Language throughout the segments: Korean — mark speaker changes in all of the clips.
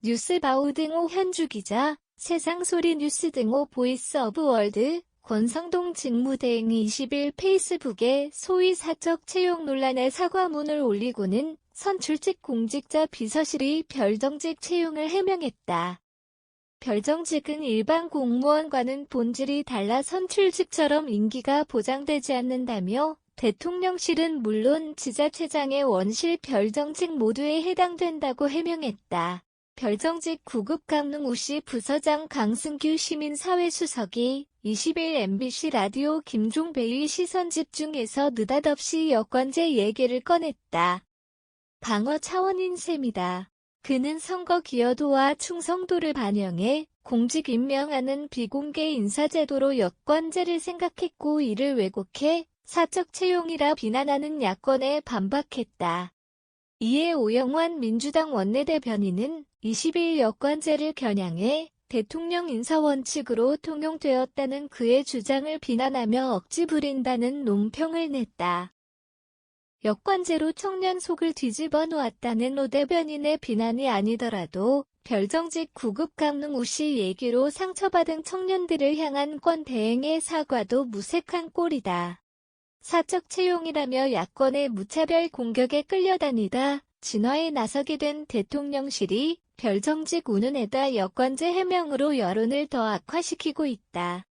Speaker 1: 뉴스바우 등호 현주 기자, 세상소리 뉴스 등호 보이스 오브 월드, 권성동 직무대행이 20일 페이스북에 소위 사적 채용 논란에 사과문을 올리고는 선출직 공직자 비서실이 별정직 채용을 해명했다. 별정직은 일반 공무원과는 본질이 달라 선출직처럼 임기가 보장되지 않는다며 대통령실은 물론 지자체장의 원실 별정직 모두에 해당된다고 해명했다. 별정직 구급 강릉우시 부서장 강승규 시민사회수석이 20일 MBC 라디오 김종배의 시선집중에서 느닷없이 여권제 얘기를 꺼냈다. 방어 차원인 셈이다. 그는 선거 기여도와 충성도를 반영해 공직 임명하는 비공개 인사제도로 여권제를 생각했고 이를 왜곡해 사적 채용이라 비난하는 야권에 반박했다. 이에 오영환 민주당 원내대변인은 20일 여권제를 겨냥해 대통령 인사원칙으로 통용되었다는 그의 주장을 비난하며 억지 부린다는 논평을 냈다. 여권제로 청년 속을 뒤집어 놓았다는 오 대변인의 비난이 아니더라도 별정직 구급 강릉우시 얘기로 상처받은 청년들을 향한 권 대행의 사과도 무색한 꼴이다. 사적 채용이라며 야권의 무차별 공격에 끌려다니다 진화에 나서게 된 대통령실이 별정직 운운에다 여권제 해명으로 여론을 더 악화시키고 있다.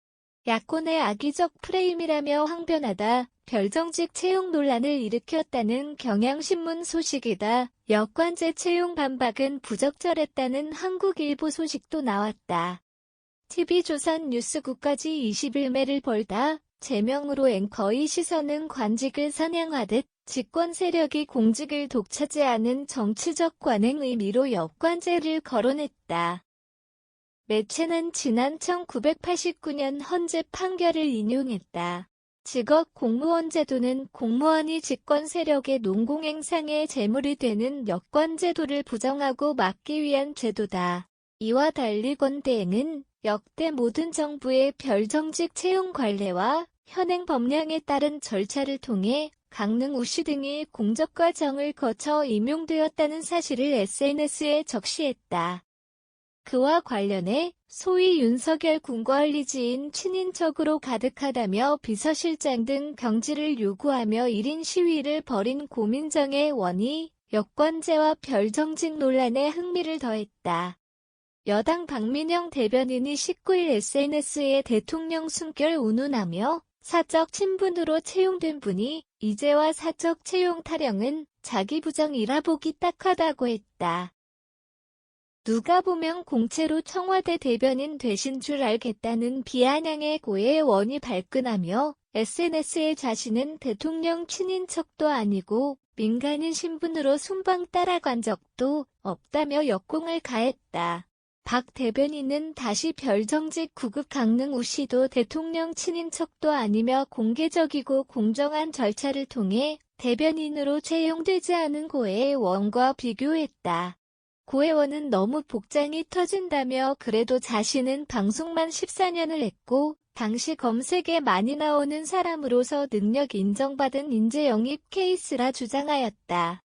Speaker 1: 야권의 악의적 프레임이라며 항변하다 별정직 채용 논란을 일으켰다는 경향신문 소식이다. 여권제 채용 반박은 부적절했다는 한국일보 소식도 나왔다. TV조선 뉴스국까지 21매를 벌다 제명으로 앵커의 시선은 관직을 선양하듯 집권 세력이 공직을 독차지하는 정치적 관행 의미로 여권제를 거론했다. 매체는 지난 1989년 헌재 판결을 인용했다. 직업 공무원 제도는 공무원이 집권 세력의 농공행상의 재물이 되는 여권제도를 부정하고 막기 위한 제도다. 이와 달리 권 대행은 역대 모든 정부의 별정직 채용 관례와 현행 법령에 따른 절차를 통해 강릉우시 등이 공적 과정을 거쳐 임용되었다는 사실을 SNS에 적시했다. 그와 관련해 소위 윤석열 군관리지인 친인척으로 가득하다며 비서실장 등 경질을 요구하며 1인 시위를 벌인 고민정의 의원이 여권제와 별정직 논란에 흥미를 더했다. 여당 박민영 대변인이 19일 SNS에 대통령 숨결 운운하며 사적 친분으로 채용된 분이 이제와 사적 채용 타령은 자기 부정이라 보기 딱하다고 했다. 누가 보면 공채로 청와대 대변인 되신 줄 알겠다는 비아냥의 고의 원이 발끈하며 SNS에 자신은 대통령 친인척도 아니고 민간인 신분으로 순방 따라간 적도 없다며 역공을 가했다. 박 대변인은 다시 별정직 구급 강릉우시도 대통령 친인척도 아니며 공개적이고 공정한 절차를 통해 대변인으로 채용되지 않은 고의 원과 비교했다. 고 의원은 너무 복장이 터진다며 그래도 자신은 방송만 14년을 했고 당시 검색에 많이 나오는 사람으로서 능력 인정받은 인재 영입 케이스라 주장하였다.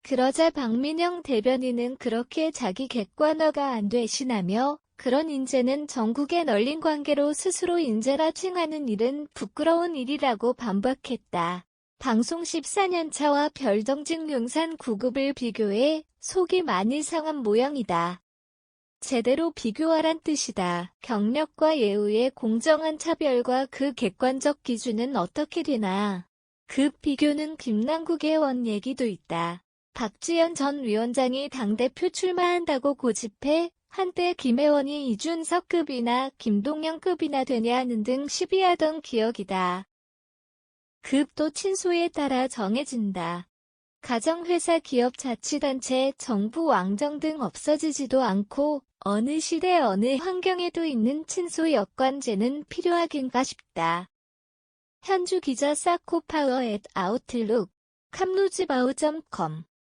Speaker 1: 그러자 박민영 대변인은 그렇게 자기 객관화가 안 되시나며 그런 인재는 전국에 널린 관계로 스스로 인재라 칭하는 일은 부끄러운 일이라고 반박했다. 방송 14년 차와 별정직 용산 구급을 비교해 속이 많이 상한 모양이다. 제대로 비교하란 뜻이다. 경력과 예우의 공정한 차별과 그 객관적 기준은 어떻게 되나. 그 비교는 김남국 의원 얘기도 있다. 박지원 전 위원장이 당대표 출마한다고 고집해 한때 김 의원이 이준석급이나 김동연급이나 되냐 하는 등 시비하던 기억이다. 급도 친소에 따라 정해진다. 가정회사 기업자치단체 정부 왕정 등 없어지지도 않고 어느 시대 어느 환경에도 있는 친소 여권제는 필요하긴가 싶다. 현주 기자 사코파워 @아웃룩, 캄루즈바우.com